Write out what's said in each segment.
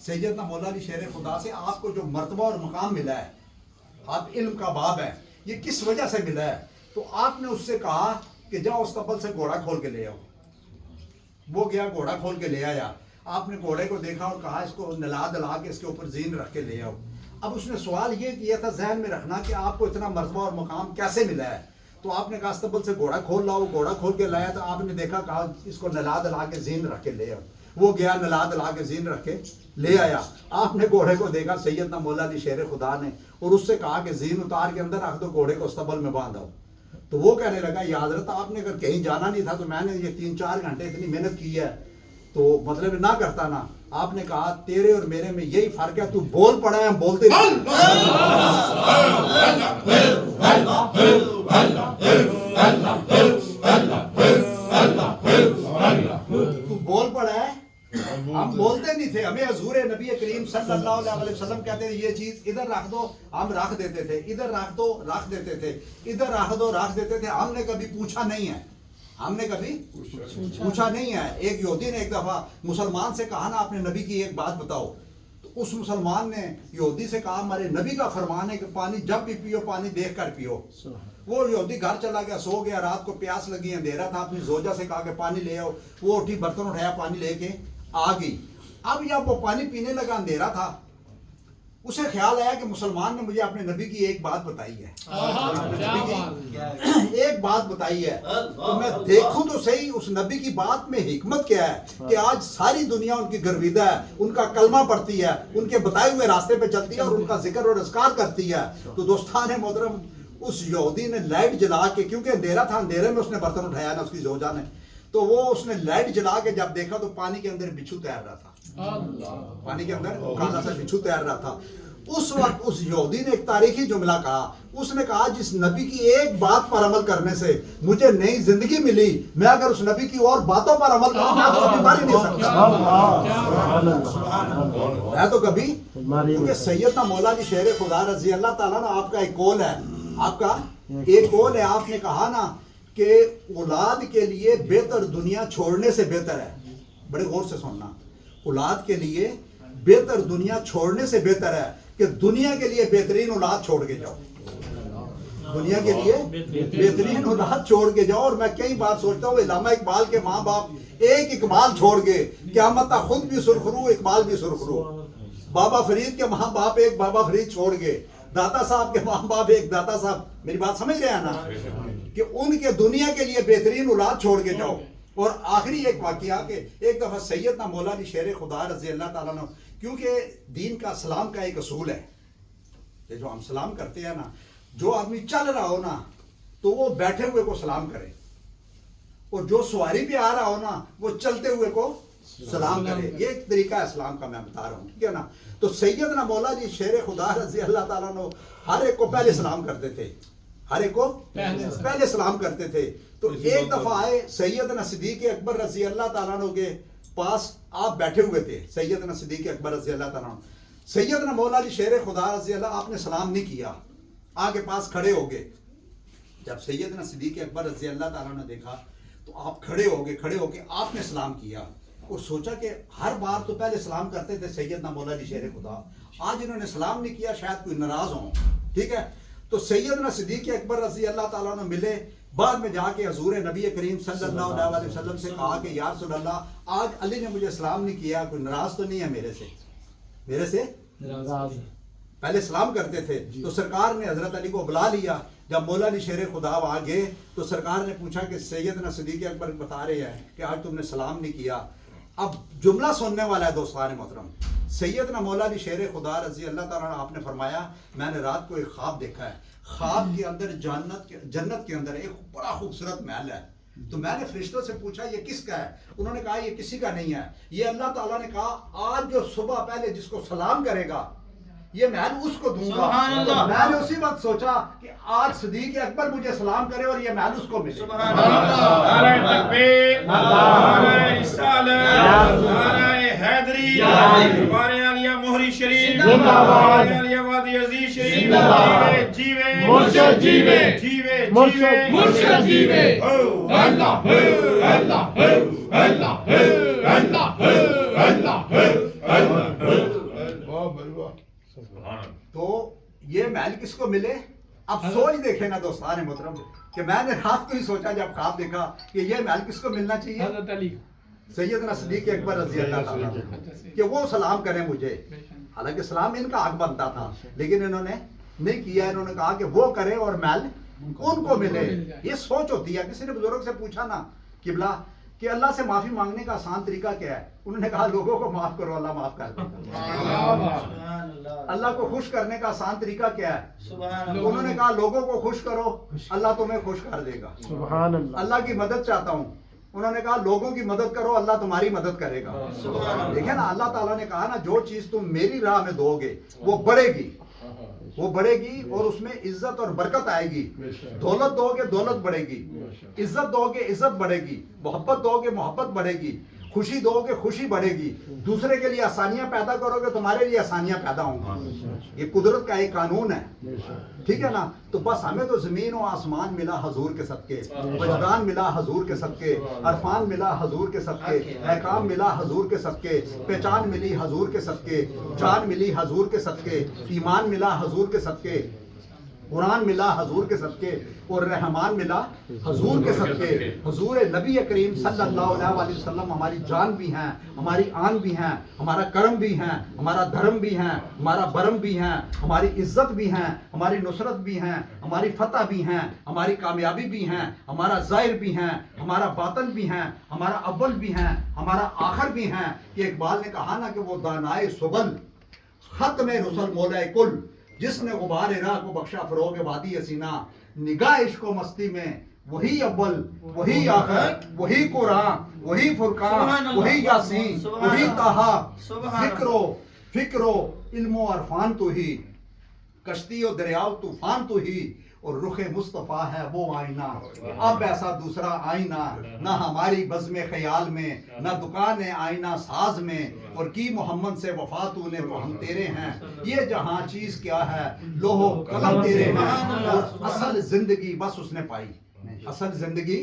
سیدنا مولا علی شیر خدا سے آپ کو جو مرتبہ اور مقام ملا ہے، آپ علم کا باب ہے، یہ کس وجہ سے ملا ہے؟ تو آپ نے اس سے کہا کہ جاؤ استقبل سے گھوڑا کھول کے لے آؤ. وہ گیا گھوڑا کھول کے لے آیا. آپ نے گھوڑے کو دیکھا اور کہا اس کو نلا دلا کے اس کے اوپر زین رکھ کے لے آؤ. اب اس نے سوال یہ کیا تھا ذہن میں رکھنا کہ آپ کو اتنا مرتبہ اور مقام کیسے ملا ہے. تو آپ نے کہا استقبل سے گھوڑا کھول لاؤ. گھوڑا کھول کے لایا تو آپ نے دیکھا کہا اس کو نلا دلا کے زین رکھ کے لے آؤ. وہ گیا نلا دلا کے زین رکھ کے لے آیا. آپ نے گھوڑے کو دیکھا سیدنا مولا علی شیر خدا نے، اور اس سے کہا کہ زین اتار کے اندر رکھ دو، گھوڑے کو استقبل میں باندھ دو. تو وہ کہنے لگا یا حضرت آپ نے اگر کہیں جانا نہیں تھا تو میں نے یہ 3-4 گھنٹے اتنی محنت کی ہے تو مطلب نہ کرتا نا. آپ نے کہا تیرے اور میرے میں یہی فرق ہے، تو بول پڑا ہے ہم بولتے نہیں. تو بول پڑا ہے ہم بولتے نہیں تھے. ہمیں حضور نبی کریم صلی اللہ علیہ وسلم کہتے تھے یہ چیز ادھر رکھ دو، ہم رکھ دیتے تھے. ادھر رکھ دو رکھ دیتے تھے. ادھر رکھ دو رکھ دیتے تھے. ہم نے کبھی پوچھا نہیں ہے. ہم نے کبھی پوچھا نہیں ہے. ایک یہودی نے ایک دفعہ مسلمان سے کہا نا اپنے نبی کی ایک بات بتاؤ. تو اس مسلمان نے یہودی سے کہا ہمارے نبی کا فرمان ہے کہ پانی جب بھی پیو پانی دیکھ کر پیو. وہ یہودی گھر چلا گیا، سو گیا. رات کو پیاس لگی، اندھیرا تھا. اپنی زوجہ سے کہا کہ پانی لے آؤ. وہ اٹھی برتن اٹھایا پانی لے کے آ گئی. اب جب وہ پانی پینے لگا اندھیرا تھا، اسے خیال آیا کہ مسلمان نے مجھے اپنے نبی کی ایک بات بتائی ہے، ایک بات بتائی ہے. تو میں دیکھوں تو صحیح اس نبی کی بات میں حکمت کیا ہے کہ آج ساری دنیا ان کی گرویدہ ہے، ان کا کلمہ پڑھتی ہے، ان کے بتائے ہوئے راستے پہ چلتی ہے اور ان کا ذکر اور اذکار کرتی ہے. تو دوستان محترم اس یہودی نے لائٹ جلا کے، کیونکہ اندھیرا تھا، اندھیرے میں اس نے برتن اٹھایا نا اس کی زوجہ نے، تو وہ اس نے لائٹ جلا کے جب دیکھا تو پانی کے اندر بچھو تیر رہا تھا. پانی کے اندر کالا سا بچھو تیر رہا تھا. اس وقت اس یہودی نے ایک تاریخی جملہ کہا. اس نے کہا جس نبی کی ایک بات پر عمل کرنے سے مجھے نئی زندگی ملی، میں اگر اس نبی کی اور باتوں پر عمل کروں میں تو کبھی مر ہی نہیں سکتا. میں تو کبھی، کیونکہ سیدنا مولا علی شیر خدا رضی اللہ تعالیٰ نا آپ کا ایک قول ہے، آپ کا ایک قول ہے. آپ نے کہا نا کہ اولاد کے لیے بہتر دنیا چھوڑنے سے بہتر ہے. بڑے غور سے سننا، اولاد کے لیے بہتر دنیا چھوڑنے سے بہتر ہے کہ دنیا کے لیے بہترین اولاد چھوڑ کے جاؤ. دنیا کے لیے بہترین اولاد چھوڑ کے جاؤ. اور میں کئی بار سوچتا ہوں علامہ اقبال کے ماں باپ ایک اقبال چھوڑ گئے، قیامت خود بھی سرخرو اقبال بھی سرخرو. بابا فرید کے ماں باپ ایک بابا فرید چھوڑ گئے. داتا صاحب کے ماں باپ ایک داتا صاحب. میری بات سمجھ رہے ہیں نا کہ ان کے دنیا کے لیے بہترین اولاد چھوڑ کے جاؤ. اور آخری ایک واقعہ کہ ایک دفعہ سیدنا مولا علی شیر خدا رضی اللہ تعالیٰ نے، کیونکہ دین کا سلام کا ایک اصول ہے، یہ جو ہم سلام کرتے ہیں نا، جو آدمی چل رہا ہو نا تو وہ بیٹھے ہوئے کو سلام کرے، اور جو سواری پہ آ رہا ہو نا وہ چلتے ہوئے کو سلام کرے. یہ ایک طریقہ ہے اسلام کا، میں بتا رہا ہوں، ٹھیک ہے نا. تو سیدنا مولا علی شیر خدا رضی اللہ تعالیٰ نے ہر ایک کو پہلے سلام کرتے تھے، ہر ایک کو پہلے سلام کرتے تھے. تو ایک دفعہ آئے سیدنا صدیق اکبر رضی اللہ تعالیٰ عنہ کے پاس، آپ بیٹھے ہوئے تھے سیدنا صدیق اکبر رضی اللہ تعالیٰ عنہ. سیدنا مولا علی شیر خدا رضی اللہ، آپ نے سلام نہیں کیا، آگے پاس کھڑے ہو گئے. جب سیدنا صدیق اکبر رضی اللہ تعالیٰ نے دیکھا تو آپ کھڑے ہو کے آپ نے سلام کیا، اور سوچا کہ ہر بار تو پہلے سلام کرتے تھے سیدنا مولا علی شیر خدا، آج انہوں نے سلام نہیں کیا، شاید کوئی ناراض ہوں، ٹھیک ہے. تو سیدنا صدیق اکبر رضی اللہ تعالیٰ نے ملے. بعد میں جا کے حضور نبی کریم صلی اللہ علیہ وسلم سے کہا کہ یا رسول اللہ آج علی نے مجھے سلام نہیں کیا، کوئی ناراض تو نہیں ہے میرے سے پہلے سلام کرتے تھے. تو سرکار نے حضرت علی کو بلا لیا. جب مولا علی شیر خدا آ گئے تو سرکار نے پوچھا کہ سیدنا صدیق اکبر بتا رہے ہیں کہ آج تم نے سلام نہیں کیا. اب جملہ سننے والا ہے دوستان محترم. سیدنا مولا علی شیر خدا رضی اللہ تعالیٰ آپ نے فرمایا میں نے رات کو ایک خواب دیکھا ہے، خواب کے اندر جنت کے اندر ایک بڑا خوبصورت محل ہے. تو میں نے فرشتوں سے پوچھا یہ کس کا ہے؟ انہوں نے کہا یہ کسی کا نہیں ہے، یہ اللہ تعالیٰ نے کہا آج جو صبح پہلے جس کو سلام کرے گا یہ محل اس کو دوں گا. میں نے اسی وقت سوچا کہ آج صدیق اکبر مجھے سلام کرے اور یہ محل اس کو ملے. سبحان اللہ، نعرہ تکبیر، نعرہ رسالت، نعرہ حیدری، ہمارے عالیہ مہری شریف، ہمارے عالیہ وادی عزیز شریف، جیوے مرشد جیوے، جیوے مرشد جیوے. اللہ اللہ اللہ اللہ اللہ اللہ اللہ تو یہ محل کس کو ملے؟ اب سوچ دیکھیں نا دوستان محترم کہ میں نے رات کو ہی سوچا جب خواب دیکھا کہ یہ محل کس کو ملنا چاہیے؟ حضرت علی سیدنا صدیق اکبر رضی اللہ تعالیٰ کہ وہ سلام کریں مجھے. حالانکہ سلام ان کا حق بنتا تھا لیکن انہوں نے نہیں کیا. انہوں نے کہا کہ وہ کرے اور محل ان کو ملے. یہ سوچ ہوتی ہے. کسی نے بزرگ سے پوچھا نا قبلہ کہ اللہ سے معافی مانگنے کا آسان طریقہ کیا ہے؟ انہوں نے کہا لوگوں کو معاف کرو اللہ معاف کر دے گا. اللہ کو خوش کرنے کا آسان طریقہ کیا ہے؟ انہوں نے کہا لوگوں کو خوش کرو اللہ تمہیں خوش کر دے گا. اللہ کی مدد چاہتا ہوں. انہوں نے کہا لوگوں کی مدد کرو اللہ تمہاری مدد کرے گا. دیکھیں نا اللہ تعالیٰ نے کہا نا جو چیز تم میری راہ میں دو گے وہ بڑھے گی اور اس میں عزت اور برکت آئے گی. دولت دو گے دولت بڑھے گی, عزت دو گے عزت بڑھے گی, محبت دو گے محبت بڑھے گی, خوشی دو گے خوشی بڑھے گی. دوسرے کے لیے آسانیاں پیدا کرو گے تمہارے لیے آسانیاں پیدا ہوں گی. یہ قدرت کا ایک قانون ہے. ٹھیک ہے نا. تو بس ہمیں تو زمین و آسمان ملا حضور کے صدقے, وجدان ملا حضور کے صدقے, عرفان ملا حضور کے صدقے, احکام ملا حضور کے صدقے, پہچان ملی حضور کے صدقے, جان ملی حضور کے صدقے, ایمان ملا حضور کے صدقے, قرآن ملا حضور کے صدقے, اور رحمان ملا حضور کے صدقے. حضور نبی کریم صلی اللہ علیہ وسلم ہماری جان بھی ہیں, ہماری آن بھی ہیں, ہمارا کرم بھی ہیں, ہمارا دھرم بھی ہیں, ہمارا برم بھی ہیں, ہماری عزت بھی ہیں, ہماری نصرت بھی ہیں, ہماری فتح بھی ہیں, ہماری کامیابی بھی ہیں, ہمارا ظاہر بھی ہیں, ہمارا باطن بھی ہیں, ہمارا اول بھی ہیں, ہمارا آخر بھی ہیں. کہ اقبال نے کہا نا کہ وہ دانائے سبل ختم رسل مولا کل, جس نے غبار راہ کو بخشا فروغ وادی سینا. نگاہ عشق و مستی میں وہی اول وہی آخر وہی قرآن وہی فرقان وہی یاسین وہی طہا. فکر و علم و عرفان تو ہی, کشتی و دریاؤ طوفان تو ہی, اور رخ مصطفیٰ ہے وہ آئینہ. اب ایسا دوسرا آئینہ نہ ہماری بزم خیال میں, نہ دکان آئینہ ساز میں, اور کی محمد سے وفا تو نے وہ ہم تیرے ہیں. یہ جہاں چیز کیا ہے لوہ و قلم تیرے ہیں. اور اصل زندگی بس اس نے پائی, اصل زندگی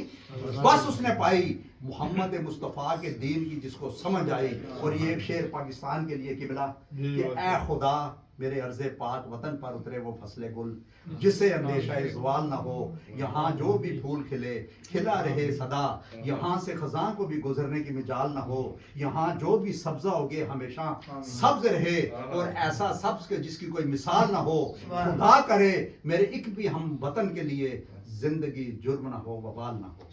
بس اس نے پائی محمد مصطفیٰ کے دین کی جس کو سمجھ آئی. اور یہ ایک شعر پاکستان کے لیے قبلہ کہ اے خدا میرے عرض پاک وطن پر اترے وہ فصل گل, جسے اندیشہ زوال نہ ہو. یہاں جو بھی پھول کھلے کھلا رہے صدا, یہاں سے خزاں کو بھی گزرنے کی مجال نہ ہو. یہاں جو بھی سبزہ ہوگے ہمیشہ سبز رہے, اور ایسا سبز کے جس کی کوئی مثال نہ ہو. خدا کرے میرے ایک بھی ہم وطن کے لیے زندگی جرم نہ ہو وبال نہ ہو.